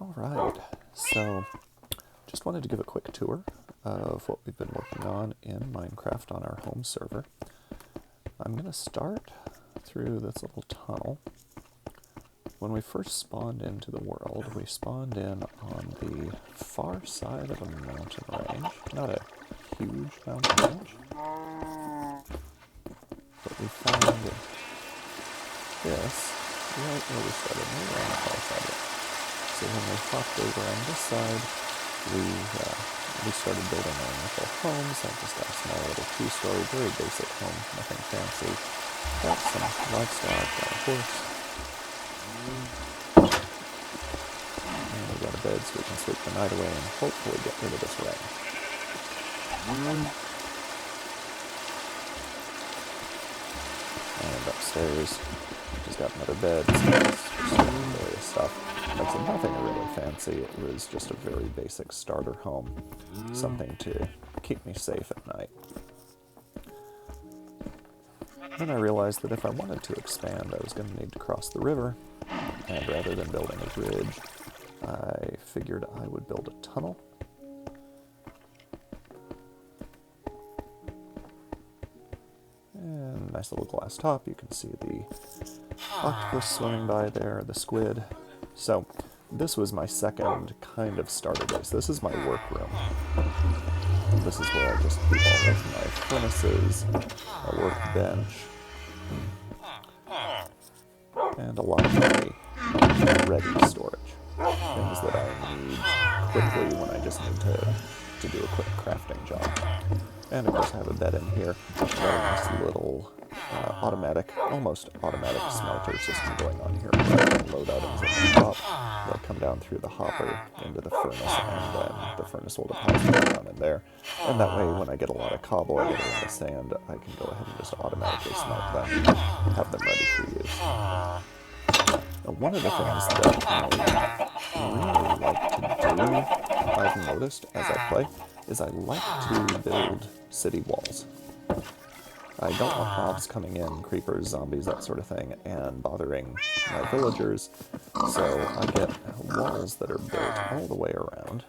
Alright, so just wanted to give a quick tour of what we've been working on in Minecraft on our home server. I'm going to start through this little tunnel. When we first spawned into the world, we spawned in on the far side of a mountain range. Not a huge mountain range, but we found this right where we started, maybe on the far side of it. So when we hopped over on this side, we started building our initial homes. I just got a small little two-story, very basic home, nothing fancy. Got some livestock, got a horse. And we got a bed so we can sleep the night away and hopefully get rid of this rain. And upstairs, just got another bed, some various stuff. Like I said, nothing really fancy. It was just a very basic starter home. Something to keep me safe at night. Then I realized that if I wanted to expand, I was going to need to cross the river. And rather than building a bridge, I figured I would build a tunnel. And nice little glass top. You can see the octopus swimming by there, the squid. So this was my second kind of starter base. This is my workroom. This is where I just keep all of my furnaces, a workbench, and a lot of my ready storage. Things that I need quickly when I just need to do a quick crafting job. And of course I have a bed in here. Got a nice little almost automatic smelter system going on here where I can load items at the top. They'll come down through the hopper into the furnace, and then the furnace will deposit them down in there. And that way, when I get a lot of cobble or get a lot of sand, I can go ahead and just automatically smelt them and have them ready for use. Now, one of the things that I really like to do, I've noticed as I play, is I like to build city walls. I don't want mobs coming in, creepers, zombies, that sort of thing, and bothering my villagers, so I get walls that are built all the way around.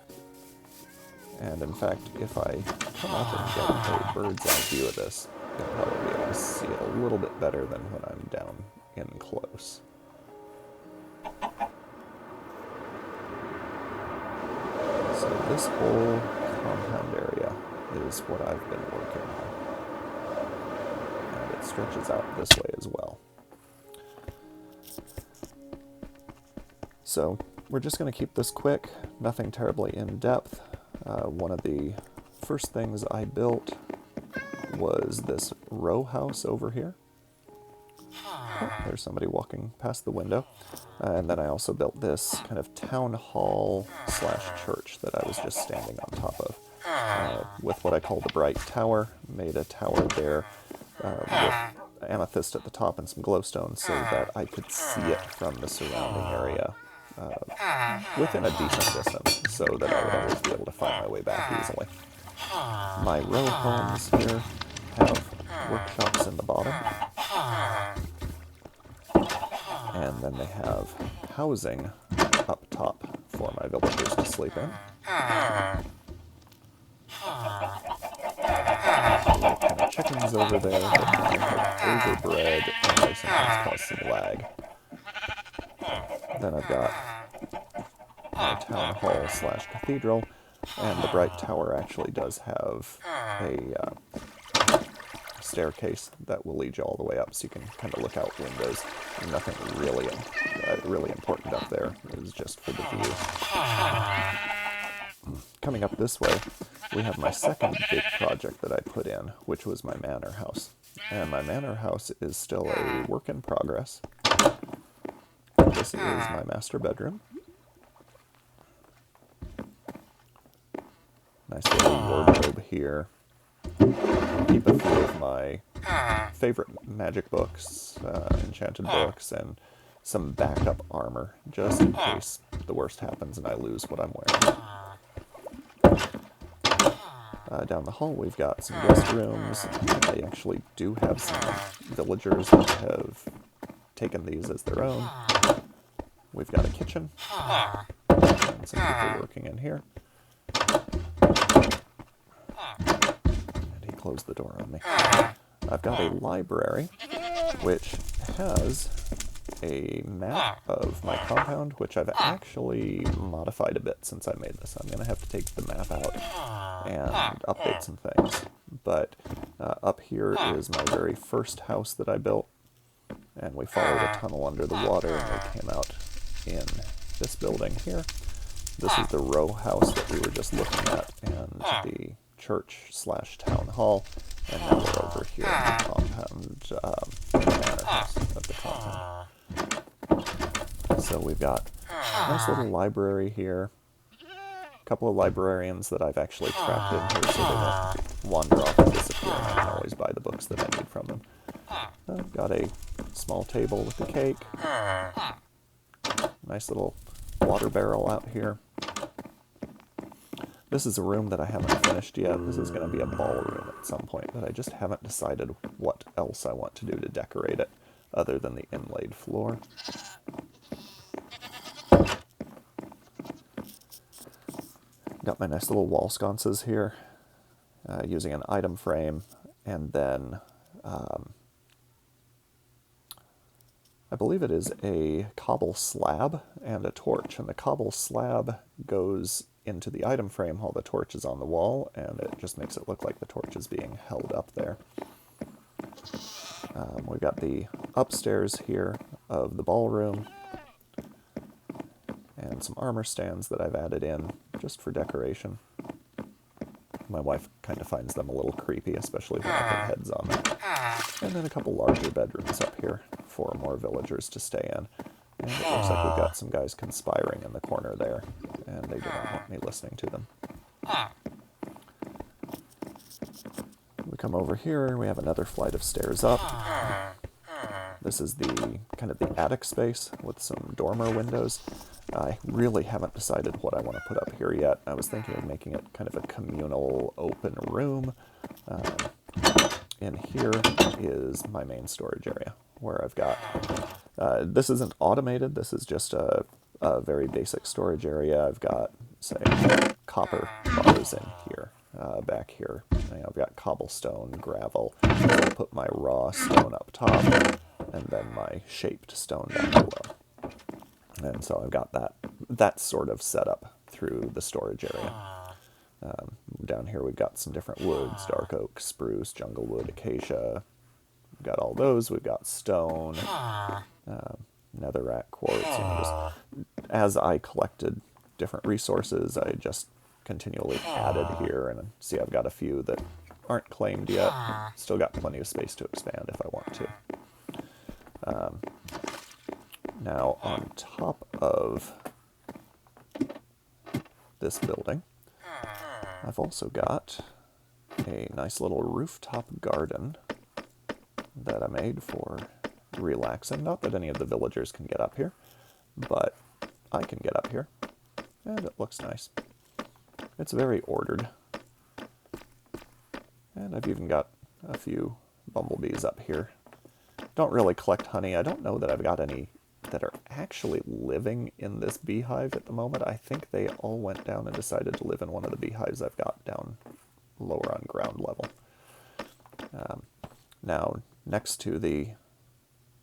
And in fact, if I come up and get a bird's eye view of this, you'll probably be able to see it a little bit better than when I'm down in close. So this whole compound area is what I've been working on. And it stretches out this way as well. So we're just going to keep this quick, nothing terribly in depth. One of the first things I built was this row house over here. Oh, there's somebody walking past the window. And then I also built this kind of town hall / church that I was just standing on top of. With what I call the bright tower. Made a tower there with amethyst at the top and some glowstone so that I could see it from the surrounding area within a decent distance, so that I would always be able to find my way back easily. My row homes here have workshops in the bottom, and then they have housing up top for my villagers to sleep in. Little kind of chickens over there that kind of have overbred, and they sometimes cause some lag. Then I've got my town hall / cathedral, and the bright tower actually does have a staircase that will lead you all the way up, so you can kind of look out windows. Nothing really important up there. It is just for the view. Coming up this way, we have my second big project that I put in, which was my manor house. And my manor house is still a work in progress. This is my master bedroom. Nice little wardrobe here. Keep a few of my favorite magic books, enchanted books, and some backup armor, just in case the worst happens and I lose what I'm wearing. Down the hall we've got some guest rooms. I actually do have some villagers that have taken these as their own. we've got a kitchen, and some people working in here. And he closed the door on me. I've got a library, which has a map of my compound, which I've actually modified a bit since I made this. I'm going to have to take the map out and update some things. But up here is my very first house that I built, and we followed a tunnel under the water, and we came out in this building here. This is the row house that we were just looking at, and the church/town hall, and now we're over here in the compound, manor house of the compound. So we've got a nice little library here, a couple of librarians that I've actually trapped in here so they don't wander off and disappear, and I can always buy the books that I need from them. I've got a small table with a cake, nice little water barrel out here. This is a room that I haven't finished yet. This is going to be a ballroom at some point, but I just haven't decided what else I want to do to decorate it other than the inlaid floor. Got my nice little wall sconces here, using an item frame, and then I believe it is a cobble slab and a torch, and the cobble slab goes into the item frame while the torch is on the wall, and it just makes it look like the torch is being held up there. We've got the upstairs here of the ballroom, and some armor stands that I've added in just for decoration. My wife kind of finds them a little creepy, especially when I put heads on them. And then a couple larger bedrooms up here for more villagers to stay in. And it looks like we've got some guys conspiring in the corner there, and they do not want me listening to them. We come over here, and we have another flight of stairs up. This is the kind of the attic space with some dormer windows. I really haven't decided what I want to put up here yet. I was thinking of making it kind of a communal open room. In here is my main storage area, where I've got, this isn't automated, this is just a very basic storage area. I've got, say, copper bars in here, back here. I've got cobblestone, gravel. I'll put my raw stone up top, and then my shaped stone down below. And so I've got that sort of setup through the storage area. Down here we've got some different woods, dark oak, spruce, jungle wood, acacia. We've got all those. We've got stone, netherrack, quartz. Just as I collected different resources, I just continually added here. And see, I've got a few that aren't claimed yet. Still got plenty of space to expand if I want to. Now, on top of this building, I've also got a nice little rooftop garden that I made for relaxing. Not that any of the villagers can get up here, but I can get up here, and it looks nice. It's very ordered. And I've even got a few bumblebees up here. Don't really collect honey. I don't know that I've got any that are actually living in this beehive at the moment. I think they all went down and decided to live in one of the beehives I've got down lower on ground level. Now, next to the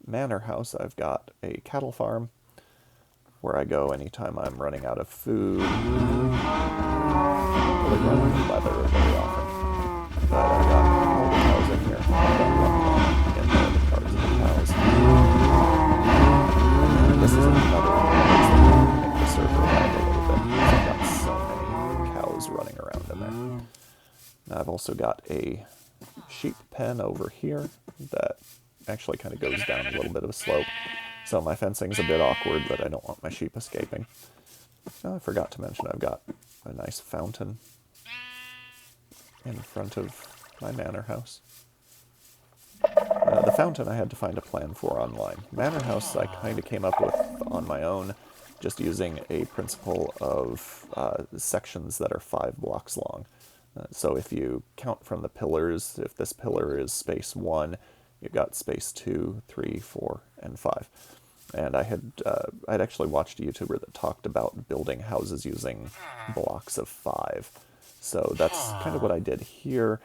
manor house, I've got a cattle farm where I go anytime I'm running out of food. I don't really run out of leather very often, but I've got all the cows in here. I've got one in there, the cards of the cows. This is another one that makes the server lag a little bit, because I've got so many cows running around in there. Now I've also got a sheep pen over here that actually kind of goes down a little bit of a slope. So my fencing's a bit awkward, but I don't want my sheep escaping. Oh, I forgot to mention I've got a nice fountain in front of my manor house. The fountain I had to find a plan for online. Manor house I kind of came up with on my own, just using a principle of sections that are 5 blocks long. So if you count from the pillars, if this pillar is space 1, you've got space 2, 3, 4, and 5. And I'd actually watched a YouTuber that talked about building houses using blocks of 5. So that's kind of what I did here.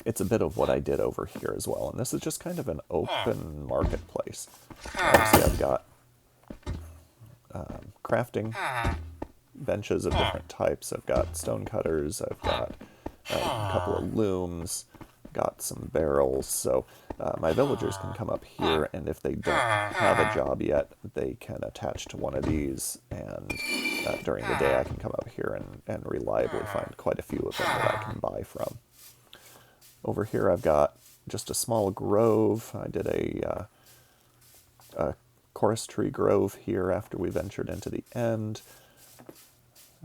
It's a bit of what I did over here as well. And this is just kind of an open marketplace. See, I've got crafting benches of different types. I've got stone cutters. I've got a couple of looms. Got some barrels. So my villagers can come up here, and if they don't have a job yet, they can attach to one of these, and during the day I can come up here and reliably find quite a few of them that I can buy from. Over here I've got just a small grove. I did a chorus tree grove here after we ventured into the end.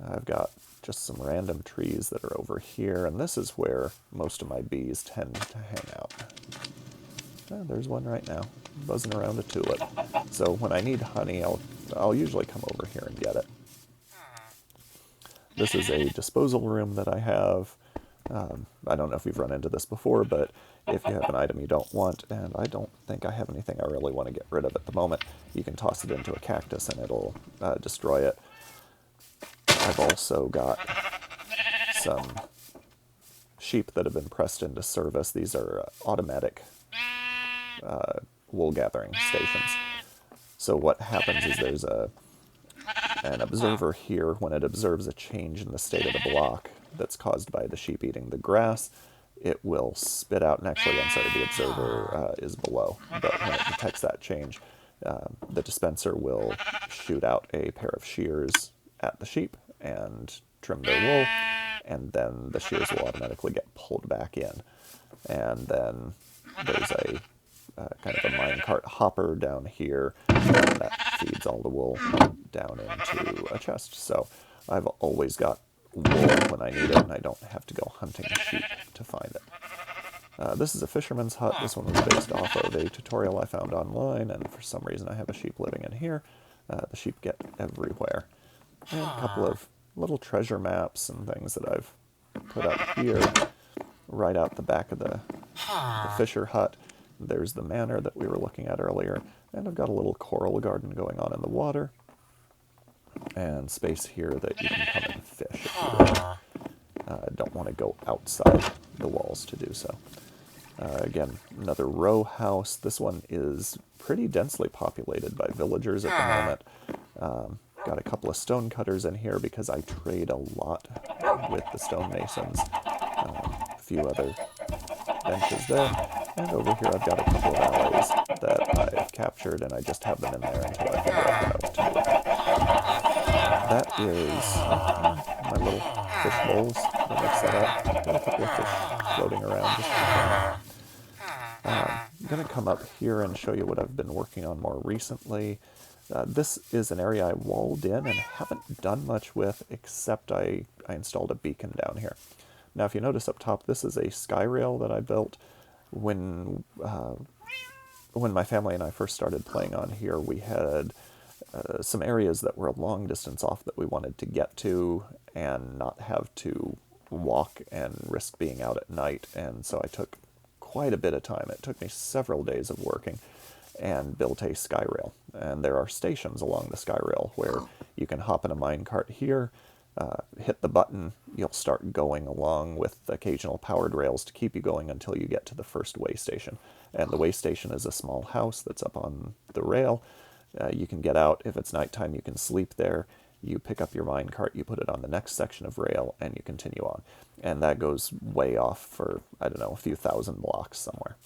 I've got just some random trees that are over here, and this is where most of my bees tend to hang out. Oh, there's one right now, buzzing around a tulip. So when I need honey, I'll usually come over here and get it. This is a disposal room that I have. I don't know if you've run into this before, but if you have an item you don't want, and I don't think I have anything I really want to get rid of at the moment, you can toss it into a cactus and it'll destroy it. I've also got some sheep that have been pressed into service. These are automatic wool gathering stations. So what happens is there's an observer here. When it observes a change in the state of the block that's caused by the sheep eating the grass, it will spit out, and actually, I'm sorry, the observer is below, but when it detects that change, the dispenser will shoot out a pair of shears at the sheep and trim their wool, and then the shears will automatically get pulled back in. And then there's a kind of a minecart hopper down here, and that feeds all the wool down into a chest. So I've always got wool when I need it, and I don't have to go hunting sheep to find it. This is a fisherman's hut. This one was based off of a tutorial I found online, and for some reason I have a sheep living in here. The sheep get everywhere. And a couple of little treasure maps and things that I've put up here. Right out the back of the fisher hut, there's the manor that we were looking at earlier, and I've got a little coral garden going on in the water, and space here that you can come and fish if you really don't want to go outside the walls to do so. Again, another row house. This one is pretty densely populated by villagers at the moment. Got a couple of stone cutters in here because I trade a lot with the stonemasons. A few other benches there. And over here I've got a couple of alleys that I've captured, and I just have them in there until I figure out what to do. That is my little fish bowls that I've set up. Got a couple of fish floating around just for fun. I'm going to come up here and show you what I've been working on more recently. This is an area I walled in and haven't done much with, except I installed a beacon down here. Now, if you notice up top, this is a sky rail that I built. When my family and I first started playing on here, we had some areas that were a long distance off that we wanted to get to and not have to walk and risk being out at night. And so I took quite a bit of time. It took me several days of working and built a sky rail. And there are stations along the sky rail where you can hop in a minecart here, hit the button, you'll start going along with occasional powered rails to keep you going until you get to the first way station. And the way station is a small house that's up on the rail. You can get out. If it's nighttime, you can sleep there. You pick up your minecart, you put it on the next section of rail, and you continue on. And that goes way off for, I don't know, a few thousand blocks somewhere.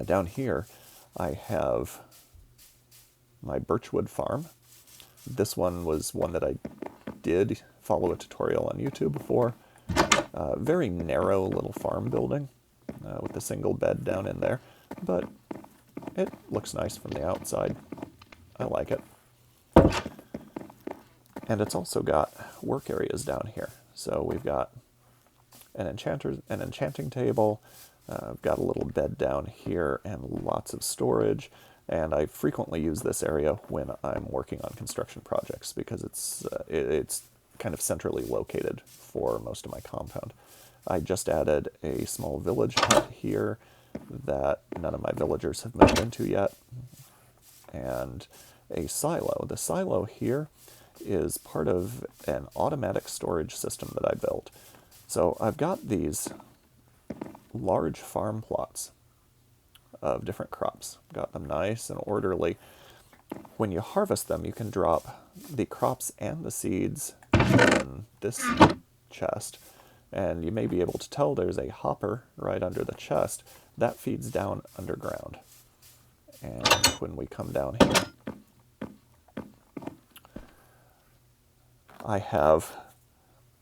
Down here, I have my birchwood farm. This one was one that I did follow a tutorial on YouTube for. Very narrow little farm building with a single bed down in there, but it looks nice from the outside. I like it. And it's also got work areas down here. So we've got an enchanting table, I've got a little bed down here, and lots of storage. And I frequently use this area when I'm working on construction projects because it's kind of centrally located for most of my compound. I just added a small village hut here that none of my villagers have moved into yet. and a silo. The silo here is part of an automatic storage system that I built. So I've got these large farm plots of different crops. Got them nice and orderly. When you harvest them, you can drop the crops and the seeds in this chest, and you may be able to tell there's a hopper right under the chest that feeds down underground. And when we come down here, I have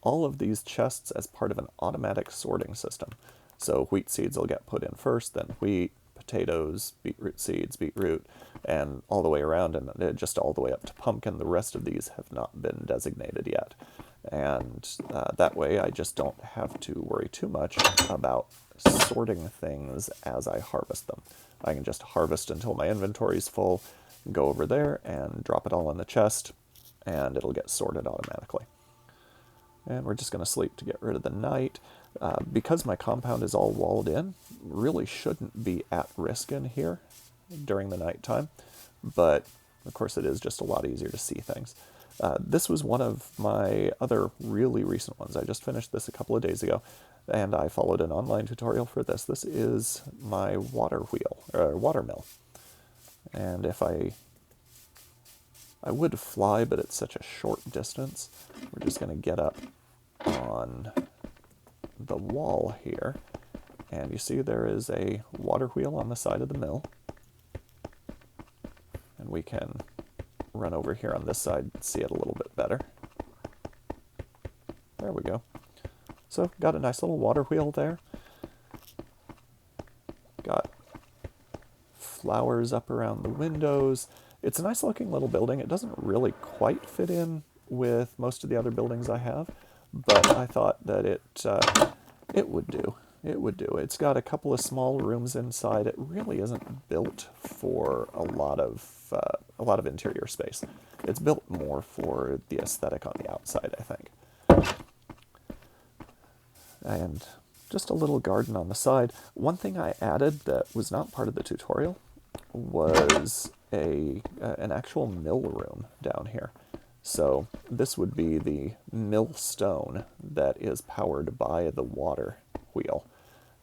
all of these chests as part of an automatic sorting system. So wheat seeds will get put in first, then wheat, potatoes, beetroot seeds, beetroot, and all the way around, and just all the way up to pumpkin. The rest of these have not been designated yet. And that way I just don't have to worry too much about sorting things as I harvest them. I can just harvest until my inventory is full, go over there and drop it all in the chest, and it'll get sorted automatically. And we're just going to sleep to get rid of the night. Because my compound is all walled in, really shouldn't be at risk in here during the nighttime, but of course it is just a lot easier to see things. This was one of my other really recent ones. I just finished this a couple of days ago, and I followed an online tutorial for this. This is my water mill. And if I would fly, but it's such a short distance, we're just going to get up on the wall here, and you see there is a water wheel on the side of the mill, and we can run over here on this side and see it a little bit better. There we go. So got a nice little water wheel there. Got flowers up around the windows. It's a nice looking little building. It doesn't really quite fit in with most of the other buildings I have, but I thought that it would do. It would do. It's got a couple of small rooms inside. It really isn't built for a lot of interior space. It's built more for the aesthetic on the outside, I think. And just a little garden on the side. One thing I added that was not part of the tutorial was an actual mill room down here. So this would be the mill stone that is powered by the water wheel.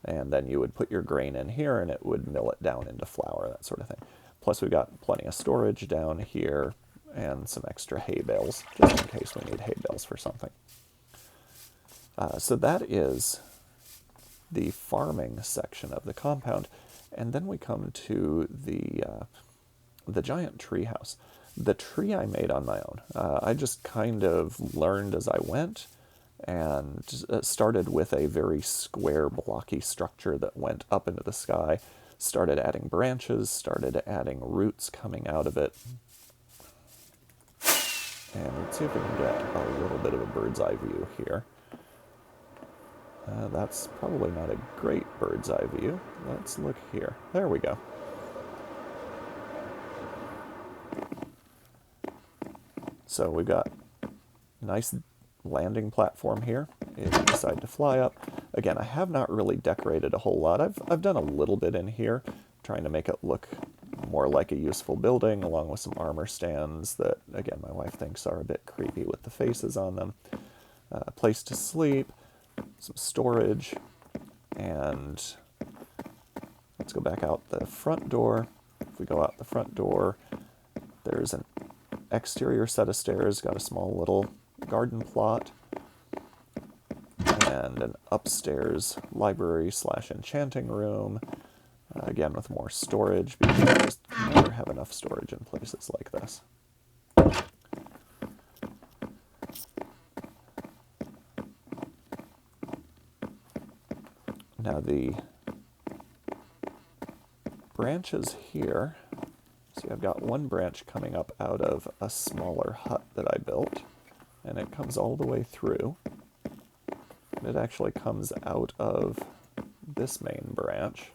And then you would put your grain in here and it would mill it down into flour, that sort of thing. Plus we've got plenty of storage down here and some extra hay bales, just in case we need hay bales for something. So that is the farming section of the compound. And then we come to the giant tree house. The tree I made on my own. I just kind of learned as I went, and started with a very square, blocky structure that went up into the sky, started adding branches, started adding roots coming out of it. And let's see if we can get a little bit of a bird's eye view here. That's probably not a great bird's eye view. Let's look here. There we go. So we've got a nice landing platform here if you decide to fly up. Again, I have not really decorated a whole lot. I've done a little bit in here, trying to make it look more like a useful building, along with some armor stands that, again, my wife thinks are a bit creepy with the faces on them. A place to sleep, some storage, and let's go back out the front door. If we go out the front door, there's an exterior set of stairs, got a small little garden plot, and an upstairs library / enchanting room, again with more storage, because you just never have enough storage in places like this. Now the branches here, see I've got one branch coming up out of a smaller hut that I built, and it comes all the way through. And it actually comes out of this main branch.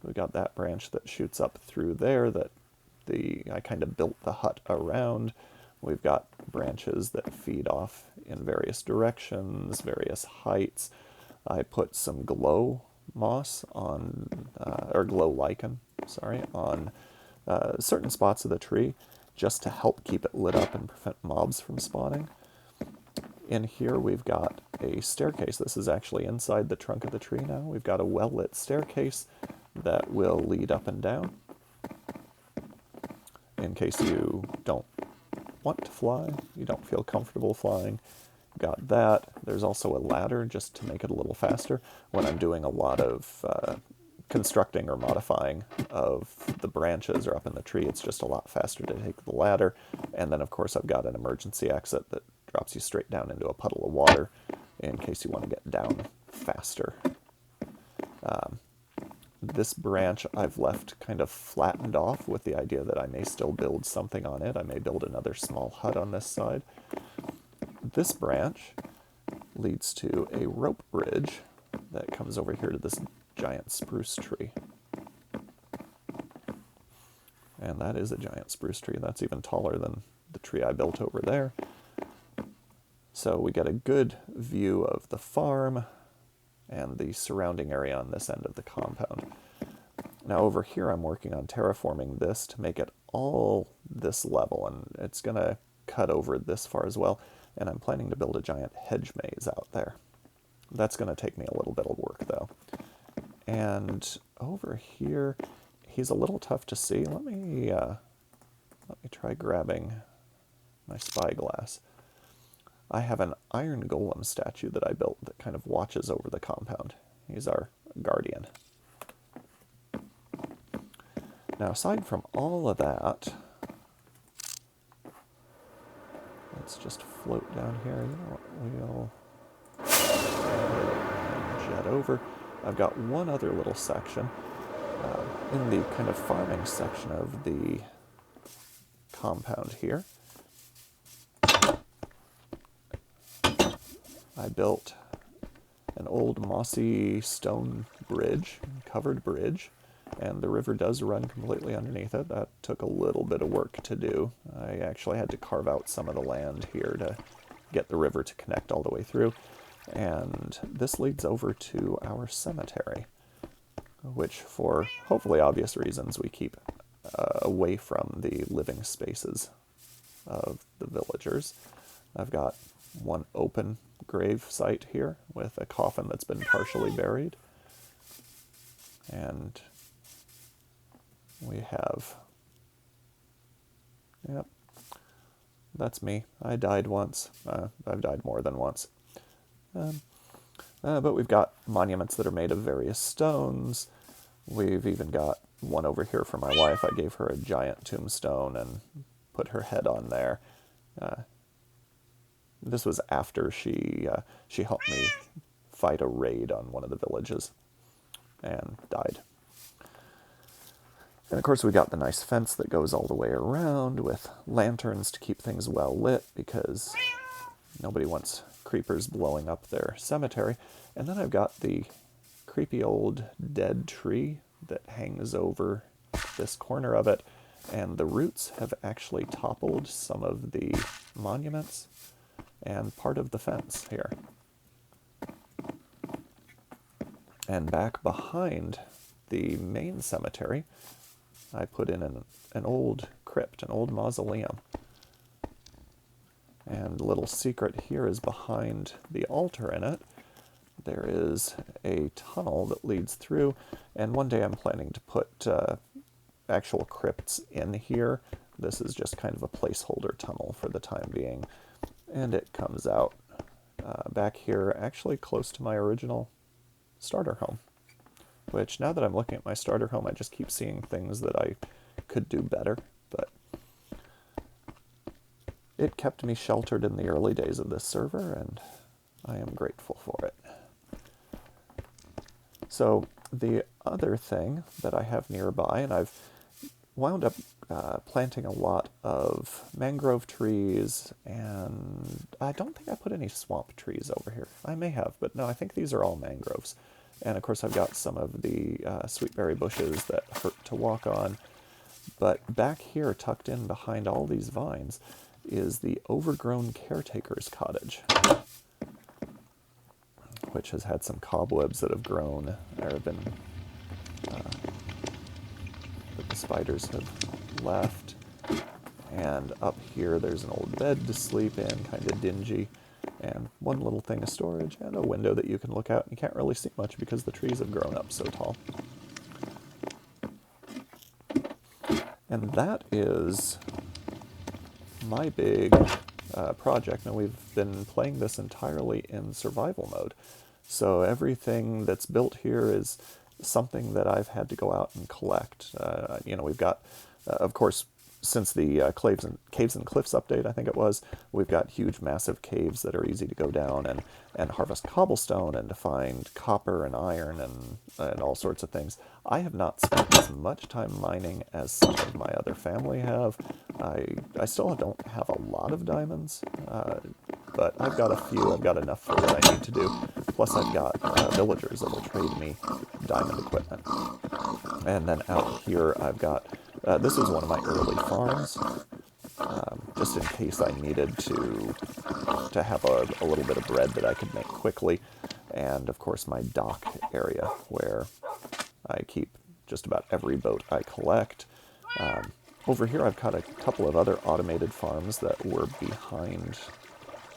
We've got that branch that shoots up through there that I kind of built the hut around. We've got branches that feed off in various directions, various heights. I put some glow moss on, or glow lichen, sorry, on certain spots of the tree just to help keep it lit up and prevent mobs from spawning. In here we've got a staircase. This is actually inside the trunk of the tree now. We've got a well-lit staircase that will lead up and down. In case you don't want to fly, you don't feel comfortable flying, got that. There's also a ladder just to make it a little faster. When I'm doing a lot of constructing or modifying of the branches or up in the tree, it's just a lot faster to take the ladder. And then of course I've got an emergency exit that drops you straight down into a puddle of water in case you want to get down faster. This branch I've left kind of flattened off with the idea that I may still build something on it. I may build another small hut on this side. This branch leads to a rope bridge that comes over here to this giant spruce tree. And that is a giant spruce tree. That's even taller than the tree I built over there. So we get a good view of the farm and the surrounding area on this end of the compound. Now over here I'm working on terraforming this to make it all this level, and it's going to cut over this far as well, and I'm planning to build a giant hedge maze out there. That's going to take me a little bit of work though. And over here, he's a little tough to see. Let me try grabbing my spyglass. I have an iron golem statue that I built that kind of watches over the compound. He's our guardian. Now, aside from all of that, let's just float down here. You know what, we'll jet over. I've got one other little section in the kind of farming section of the compound here. I built an old mossy stone bridge, covered bridge, and the river does run completely underneath it. That took a little bit of work to do. I actually had to carve out some of the land here to get the river to connect all the way through. And this leads over to our cemetery, which for hopefully obvious reasons we keep away from the living spaces of the villagers. I've got one open grave site here with a coffin that's been partially buried. And we have, yep, that's me. I died once. I've died more than once. But we've got monuments that are made of various stones. We've even got one over here for my wife. I gave her a giant tombstone and put her head on there. This was after she helped me fight a raid on one of the villages and died. And of course we got the nice fence that goes all the way around with lanterns to keep things well lit because nobody wants creepers blowing up their cemetery. And then I've got the creepy old dead tree that hangs over this corner of it, and the roots have actually toppled some of the monuments and part of the fence here. And back behind the main cemetery, I put in an old crypt, an old mausoleum. And a little secret here is behind the altar in it, there is a tunnel that leads through, and one day I'm planning to put actual crypts in here. This is just kind of a placeholder tunnel for the time being. And it comes out back here, actually close to my original starter home. Which, now that I'm looking at my starter home, I just keep seeing things that I could do better. But it kept me sheltered in the early days of this server, and I am grateful for it. So the other thing that I have nearby, and I've wound up planting a lot of mangrove trees, and I don't think I put any swamp trees over here. I may have, but no, I think these are all mangroves. And of course I've got some of the sweetberry bushes that hurt to walk on. But back here, tucked in behind all these vines, is the overgrown caretaker's cottage, which has had some cobwebs that have grown or have been but the spiders have left. And up here there's an old bed to sleep in, kind of dingy, and one little thing of storage, and a window that you can look out. You can't really see much because the trees have grown up so tall. And that is my big project. Now, we've been playing this entirely in survival mode, so everything that's built here is something that I've had to go out and collect. You know, we've got, of course, since the Caves and Cliffs update, I think it was, we've got huge, massive caves that are easy to go down and harvest cobblestone and to find copper and iron and all sorts of things. I have not spent as much time mining as some of my other family have. I still don't have a lot of diamonds, but I've got a few. I've got enough for what I need to do. Plus, I've got villagers that will trade me diamond equipment. And then out here, I've got, this is one of my early farms, just in case I needed to have a little bit of bread that I could make quickly. And of course, my dock area where I keep just about every boat I collect. Over here, I've got a couple of other automated farms that were behind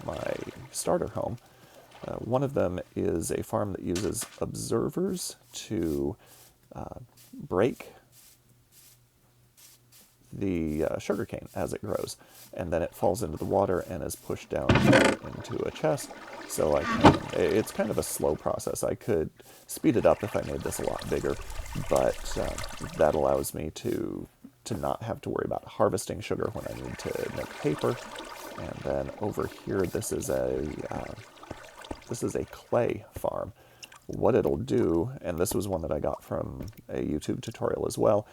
my starter home. One of them is a farm that uses observers to break the sugarcane as it grows, and then it falls into the water and is pushed down into a chest. So it's kind of a slow process. I could speed it up if I made this a lot bigger, but that allows me to not have to worry about harvesting sugar when I need to make paper. And then over here, this is a clay farm. What it'll do, and this was one that I got from a YouTube tutorial as well,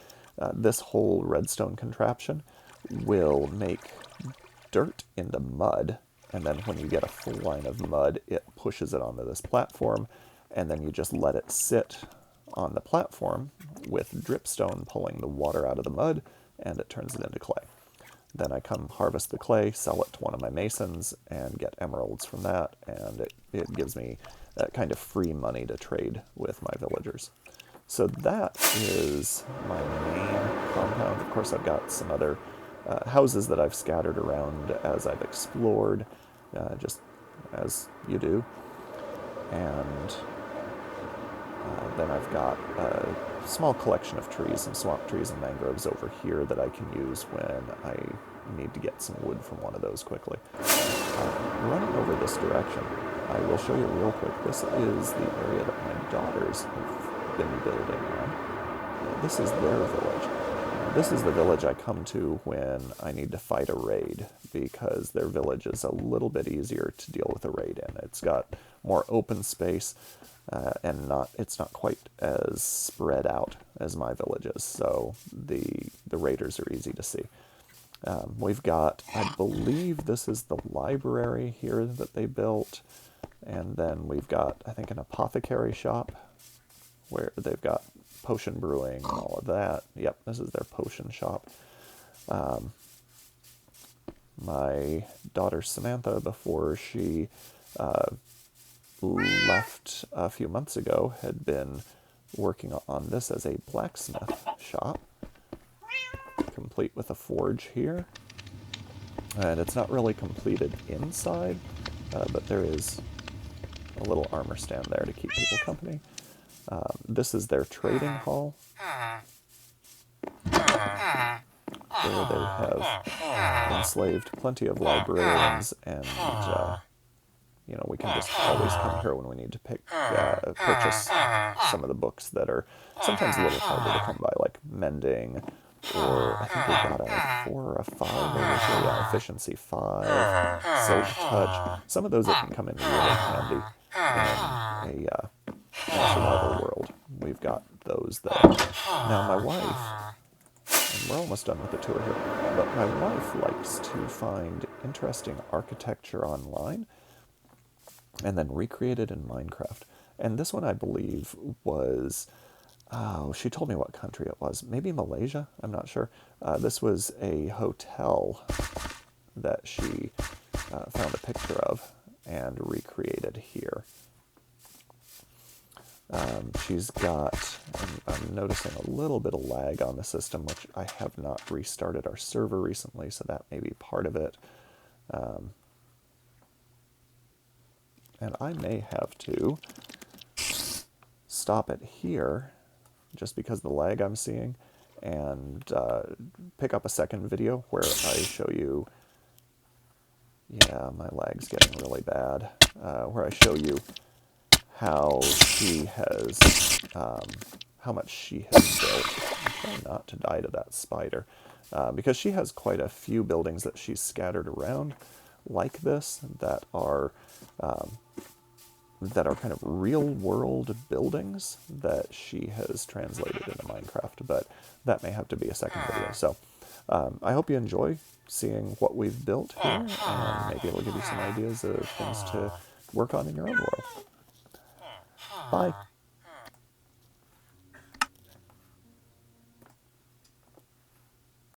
this whole redstone contraption will make dirt into mud, and then when you get a full line of mud, it pushes it onto this platform, and then you just let it sit on the platform with dripstone pulling the water out of the mud, and it turns it into clay. Then I come harvest the clay, sell it to one of my masons, and get emeralds from that, and it gives me kind of free money to trade with my villagers. So that is my main compound. Of course, I've got some other houses that I've scattered around as I've explored, just as you do. And then I've got a small collection of trees, some swamp trees and mangroves over here that I can use when I need to get some wood from one of those quickly. Running over this direction, I will show you real quick. This is the area that my daughters have been building on. This is their village. This is the village I come to when I need to fight a raid, because their village is a little bit easier to deal with a raid in. It's got more open space, and it's not quite as spread out as my village is, so the raiders are easy to see. We've got, I believe this is the library here that they built, and then we've got, I think, an apothecary shop where they've got potion brewing and all of that. Yep, this is their potion shop. My daughter Samantha, before she left a few months ago, had been working on this as a blacksmith shop, complete with a forge here. And it's not really completed inside, but there is a little armor stand there to keep people company. This is their trading hall, where they have enslaved plenty of librarians, and you know, we can just always come here when we need to purchase some of the books that are sometimes a little harder to come by, like mending, or I think we got a 4 or a 5 over here, yeah, efficiency 5, silk touch. Some of those that can come in really handy in a survival world. We've got those there. Now my wife, and we're almost done with the tour here, but my wife likes to find interesting architecture online and then recreate it in Minecraft. And this one, I believe, was, oh, she told me what country it was. Maybe Malaysia? I'm not sure. This was a hotel that she found a picture of and recreated here. She's got, I'm noticing a little bit of lag on the system, which I have not restarted our server recently, so that may be part of it. And I may have to stop it here, just because of the lag I'm seeing, and pick up a second video where I show you, yeah, my lag's getting really bad, where I show you how she has, how much she has built. I'm trying not to die to that spider, because she has quite a few buildings that she's scattered around like this that are kind of real-world buildings that she has translated into Minecraft, but that may have to be a second video. So I hope you enjoy seeing what we've built here, and maybe it'll give you some ideas of things to work on in your own world. Bye.